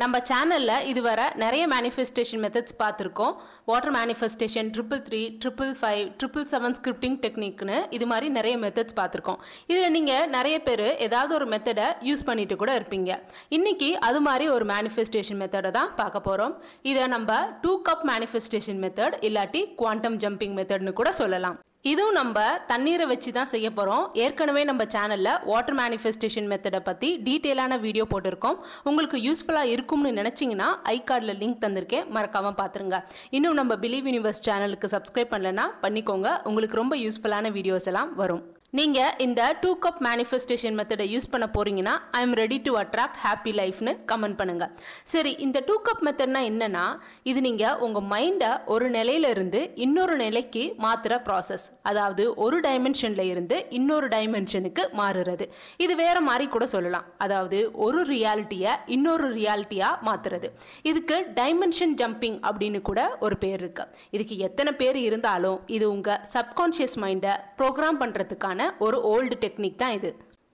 நம்ம சேனல்ல இதுவரை நிறைய மேனிஃபெஸ்டேஷன் மெத்தட்ஸ் பார்த்துருக்கோம். வாட்டர் மேனிஃபெஸ்டேஷன் 333, 555, 777 ஸ்கிரிப்டிங் டெக்னிக்னு இது மாதிரி நிறைய மெத்தட்ஸ் பார்த்துருக்கோம். இதில் நீங்கள் நிறைய பேர் ஏதாவது ஒரு மெத்தடை யூஸ் பண்ணிட்டு கூட இருப்பீங்க. இன்னைக்கு அது மாதிரி ஒரு மேனிஃபெஸ்டேஷன் மெத்தடை தான் பார்க்க போகிறோம். இதை நம்ம 2 கப் மேனிஃபெஸ்டேஷன் மெத்தட் இல்லாட்டி குவாண்டம் ஜம்பிங் மெத்தட்னு கூட சொல்லலாம். இதுவும் நம்ம தண்ணீரை வச்சு தான் செய்ய போகிறோம். ஏற்கனவே நம்ம சேனலில் வாட்டர் மேனிஃபெஸ்டேஷன் மெத்தடை பற்றி டீட்டெயிலான வீடியோ போட்டிருக்கோம். உங்களுக்கு யூஸ்ஃபுல்லாக இருக்கும்னு நினச்சிங்கன்னா ஐகார்டில் லிங்க் தந்திருக்கேன், மறக்காமல் பார்த்துருங்க. இன்னும் நம்ம பிலீவ் யூனிவர்ஸ் சேனலுக்கு சப்ஸ்கிரைப் பண்ணலைன்னா பண்ணிக்கோங்க. உங்களுக்கு ரொம்ப யூஸ்ஃபுல்லான வீடியோஸ் எல்லாம் வரும். நீங்கள் இந்த 2 கப் மேனிஃபெஸ்டேஷன் மெத்தடை யூஸ் பண்ண போகிறீங்கன்னா I am ready to attract happy லைஃப்னு கமெண்ட் பண்ணுங்கள். சரி, இந்த 2 கப் மெத்தட்னா என்னன்னா, இது நீங்கள் உங்கள் மைண்டை ஒரு நிலையிலிருந்து இன்னொரு நிலைக்கு மாற்றுற ப்ராசஸ். அதாவது ஒரு டைமென்ஷனில் இருந்து இன்னொரு டைமென்ஷனுக்கு மாறுறது. இது வேறு மாதிரி கூட சொல்லலாம். அதாவது ஒரு ரியாலிட்டியை இன்னொரு ரியாலிட்டியாக மாற்றுறது. இதுக்கு டைமென்ஷன் ஜம்பிங் அப்படின்னு கூட ஒரு பேர் இருக்கு. இதுக்கு எத்தனை பேர் இருந்தாலும் இது உங்கள் சப்கான்ஷியஸ் மைண்டை ப்ரோக்ராம் பண்ணுறதுக்கான ஒரு ஓல்டு டெக்னிக் தான் இது.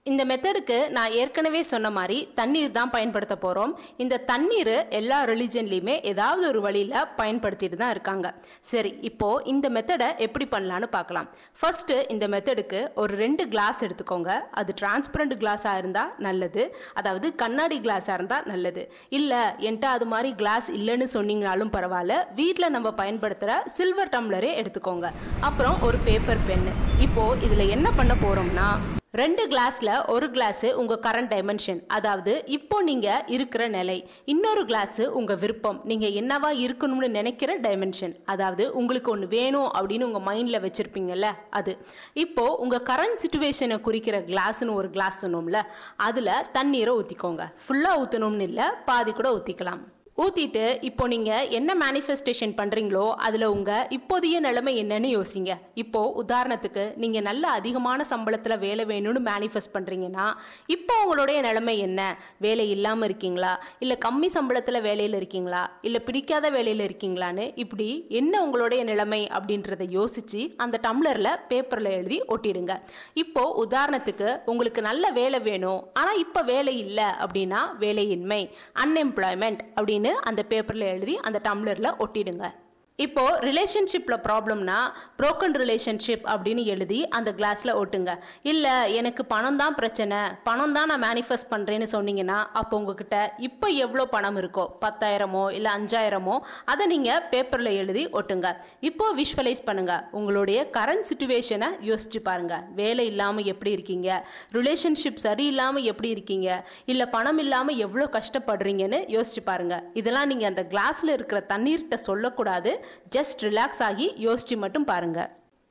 இந்த மெத்தடுக்கு நான் ஏற்கனவே சொன்ன மாதிரி தண்ணீர் தான் பயன்படுத்த போகிறோம். இந்த தண்ணீர் எல்லா ரிலிஜன்லையுமே ஏதாவது ஒரு வழியில் பயன்படுத்திட்டு தான் இருக்காங்க. சரி, இப்போது இந்த மெத்தடை எப்படி பண்ணலான்னு பார்க்கலாம். ஃபஸ்ட்டு இந்த மெத்தடுக்கு ஒரு 2 கிளாஸ் எடுத்துக்கோங்க. அது டிரான்ஸ்பரண்ட் கிளாஸாக இருந்தால் நல்லது, அதாவது கண்ணாடி கிளாஸாக இருந்தால் நல்லது. இல்லை என்கிட்ட அது மாதிரி கிளாஸ் இல்லைன்னு சொன்னீங்கனாலும் பரவாயில்ல, வீட்டில் நம்ம பயன்படுத்துகிற சில்வர் டம்ளரே எடுத்துக்கோங்க. அப்புறம் ஒரு பேப்பர் பென்னு. இப்போது இதில் என்ன பண்ண போகிறோம்னா, 2 கிளாஸில் ஒரு கிளாஸு உங்கள் கரண்ட் டைமென்ஷன், அதாவது இப்போ நீங்கள் இருக்கிற நிலை. இன்னொரு கிளாஸு உங்கள் விருப்பம், நீங்கள் என்னவா இருக்கணும்னு நினைக்கிற டைமென்ஷன். அதாவது உங்களுக்கு ஒன்று வேணும் அப்படின்னு உங்கள் மைண்டில் வச்சுருப்பீங்கல்ல அது. இப்போது உங்கள் கரண்ட் சிச்சுவேஷனை குறிக்கிற கிளாஸ்னு ஒரு கிளாஸ் சொன்னோம்ல, அதில் தண்ணீரை ஊற்றிக்கோங்க. ஃபுல்லாக ஊற்றணும்னு இல்லை, பாதி கூட ஊற்றிக்கலாம். ஊற்றிட்டு இப்போ நீங்கள் என்ன மேனிஃபெஸ்டேஷன் பண்ணுறீங்களோ அதில் உங்கள் இப்போதைய நிலைமை என்னன்னு யோசிங்க. இப்போது உதாரணத்துக்கு நீங்கள் நல்ல அதிகமான சம்பளத்தில் வேலை வேணும்னு மேனிஃபெஸ்ட் பண்ணுறீங்கன்னா இப்போ உங்களுடைய நிலைமை என்ன? வேலை இல்லாமல் இருக்கீங்களா, இல்லை கம்மி சம்பளத்தில் வேலையில் இருக்கீங்களா, இல்லை பிடிக்காத வேலையில் இருக்கீங்களான்னு இப்படி என்ன உங்களுடைய நிலைமை அப்படின்றத யோசித்து அந்த டம்ளரில் பேப்பரில் எழுதி ஒட்டிடுங்க. இப்போது உதாரணத்துக்கு உங்களுக்கு நல்ல வேலை வேணும், ஆனால் இப்போ வேலை இல்லை அப்படின்னா வேலையின்மை, அன்எம்ப்ளாய்மெண்ட் அப்படின்னு அந்த பேப்பர்ல எழுதி அந்த டம்ளர்ல ஒட்டிடுங்க. இப்போ ரிலேஷன்ஷிப்பில் ப்ராப்ளம்னா ப்ரோக்கன் ரிலேஷன்ஷிப் அப்படின்னு எழுதி அந்த கிளாஸில் ஒட்டுங்க. இல்லை எனக்கு பணம் தான் பிரச்சனை, பணம் தான் நான் மேனிஃபெஸ்ட் பண்ணுறேன்னு சொன்னீங்கன்னா அப்போ உங்ககிட்ட இப்போ எவ்வளோ பணம் இருக்கோ, 10,000மோ இல்லை 5,000மோ, அதை நீங்கள் பேப்பரில் எழுதி ஒட்டுங்க. இப்போ விஷுவலைஸ் பண்ணுங்கள். உங்களுடைய கரண்ட் சிச்சுவேஷனை யோசிச்சு பாருங்கள். வேலை இல்லாமல் எப்படி இருக்கீங்க, ரிலேஷன்ஷிப் சரியில்லாமல் எப்படி இருக்கீங்க, இல்லை பணம் இல்லாமல் எவ்வளோ கஷ்டப்படுறீங்கன்னு யோசிச்சு பாருங்கள். இதெல்லாம் நீங்கள் அந்த கிளாஸில் இருக்கிற தண்ணீர்கிட்ட சொல்லக்கூடாது, ஜஸ்ட் ரிலாக்ஸ் ஆகி யோசிச்சு மட்டும் பாருங்க.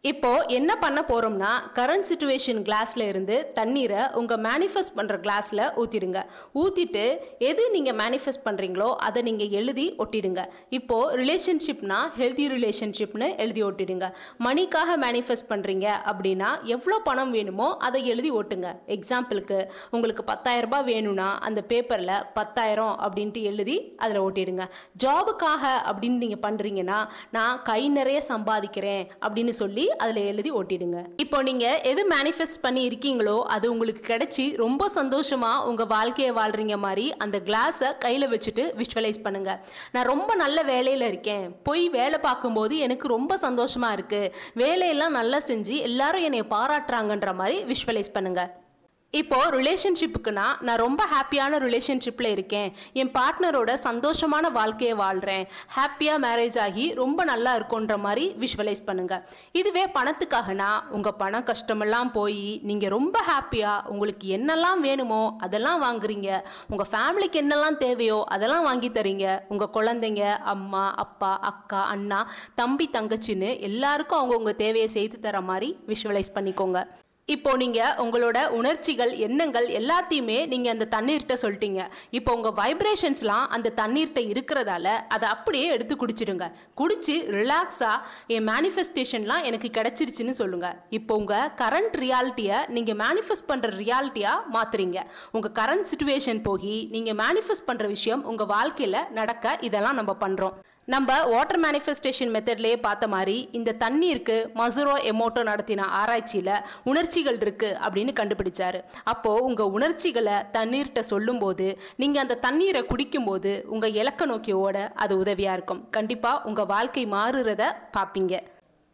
இப்போ என்ன பண்ண போறோம்னா, கரண்ட் சிச்சுவேஷன் கிளாஸ்ல இருந்து தண்ணீரை உங்க மேனிஃபெஸ்ட் பண்ற கிளாஸ்ல ஊத்திடுங்க. ஊத்திட்டு எது நீங்க மேனிஃபெஸ்ட் பண்றீங்களோ அதை நீங்க எழுதி ஒட்டிடுங்க. இப்போ ரிலேஷன்ஷிப்னா ஹெல்தி ரிலேஷன்ஷிப்னு எழுதி ஒட்டிடுங்க. மணிக்காக மேனிஃபெஸ்ட் பண்றீங்க அப்படின்னா எவ்வளோ பணம் வேணுமோ அதை எழுதி ஒட்டுங்க. எக்ஸாம்பிளுக்கு உங்களுக்கு 10,000 ரூபாய் வேணும்னா அந்த பேப்பர்ல 10,000 அப்படின்ட்டு எழுதி அதில் ஒட்டிடுங்க. ஜாபுக்காக அப்படின்னு நீங்க பண்றீங்கன்னா நான் கை நிறைய சம்பாதிக்கிறேன் அப்படின்னு சொல்லி அதில் எழுதி ஒட்டிடுங்க. இப்போ நீங்க எது மேனிஃபெஸ்ட் பண்ணி இருக்கீங்களோ அது உங்களுக்கு கிடைச்சி ரொம்ப சந்தோஷமா உங்க வாழ்க்கையை வாழ்றீங்க மாதிரி அந்த கிளாஸை கையில வச்சுட்டு விஷுவலைஸ் பண்ணுங்க. நான் ரொம்ப நல்ல வேலையில இருக்கேன், போய் வேலை பார்க்கும்போது எனக்கு ரொம்ப சந்தோஷமா இருக்கு, வேலையெல்லாம் நல்லா செஞ்சு எல்லாரும் என்னை பாராட்டுறாங்கன்ற மாதிரி விஷுவலைஸ் பண்ணுங்க. இப்போ ரிலேஷன்ஷிப்புக்குன்னா நான் ரொம்ப ஹாப்பியான ரிலேஷன்ஷிப்பில் இருக்கேன், என் பார்ட்னரோட சந்தோஷமான வாழ்க்கையை வாழ்கிறேன், ஹாப்பியாக மேரேஜ் ஆகி ரொம்ப நல்லா இருக்குன்ற மாதிரி விஷுவலைஸ் பண்ணுங்கள். இதுவே பணத்துக்காகனா உங்கள் பணம் கஷ்டமெல்லாம் போய் நீங்கள் ரொம்ப ஹாப்பியாக உங்களுக்கு என்னெல்லாம் வேணுமோ அதெல்லாம் வாங்குறீங்க, உங்கள் ஃபேமிலிக்கு என்னெல்லாம் தேவையோ அதெல்லாம் வாங்கி தரீங்க, உங்கள் குழந்தைங்க, அம்மா அப்பா அக்கா அண்ணா தம்பி தங்கச்சின்னு எல்லாருக்கும் அவங்கவுங்க தேவையை செய்து தர மாதிரி விஷுவலைஸ் பண்ணிக்கோங்க. இப்போ நீங்க உங்களோட உணர்ச்சிகள் எண்ணங்கள் எல்லாத்தையுமே நீங்க அந்த தண்ணீர்கிட்ட சொல்லிட்டீங்க. இப்போ உங்க வைப்ரேஷன்ஸ்லாம் அந்த தண்ணீர்கிட்ட இருக்கிறதால அதை அப்படியே எடுத்து குடிச்சிடுங்க. குடிச்சு ரிலாக்ஸா என் மேனிஃபெஸ்டேஷன்லாம் எனக்கு கிடைச்சிருச்சுன்னு சொல்லுங்க. இப்போ உங்க கரண்ட் ரியாலிட்டியை நீங்க மேனிஃபெஸ்ட் பண்ற ரியாலிட்டியா மாத்துறீங்க. உங்க கரண்ட் சிச்சுவேஷன் போய் நீங்க மேனிஃபெஸ்ட் பண்ற விஷயம் உங்க வாழ்க்கையில நடக்க இதெல்லாம் நம்ம பண்றோம். நம்ம வாட்டர் மேனிஃபெஸ்டேஷன் மெத்தட்லேயே பார்த்த மாதிரி இந்த தண்ணீருக்கு மசுரோ எமோட்டோ நடத்தின ஆராய்ச்சியில் உணர்ச்சிகள் இருக்கு அப்படின்னு கண்டுபிடிச்சாரு. அப்போ உங்க உணர்ச்சிகளை தண்ணீர்கிட்ட சொல்லும்போது நீங்க அந்த தண்ணீரை குடிக்கும்போது உங்க இலக்க நோக்கி ஓட அது உதவியா இருக்கும். கண்டிப்பா உங்க வாழ்க்கை மாறுறத பார்ப்பீங்க.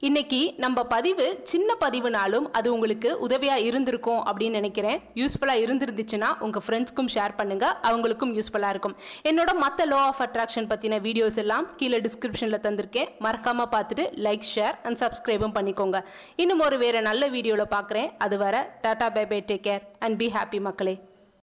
இன்னைக்கு நம்ம பதிவு சின்ன பதிவுனாலும் அது உங்களுக்கு உதவியா இருந்திருக்கும் அப்படின்னு நினைக்கிறேன். யூஸ்ஃபுல்லா இருந்துருந்துச்சுன்னா உங்க ஃப்ரெண்ட்ஸ்க்கும் ஷேர் பண்ணுங்க, அவங்களுக்கும் யூஸ்ஃபுல்லா இருக்கும். என்னோட மற்ற லா ஆஃப் அட்ராக்ஷன் பத்தின வீடியோஸ் எல்லாம் கீழே டிஸ்கிரிப்ஷன்ல தந்திருக்கேன். மறக்காம பார்த்துட்டு லைக், ஷேர் அண்ட் சப்ஸ்கிரைபும் பண்ணிக்கோங்க. இன்னும் ஒரு வேற நல்ல வீடியோல பார்க்குறேன். அது வர டாடா, bye bye, take care and be happy மக்களே.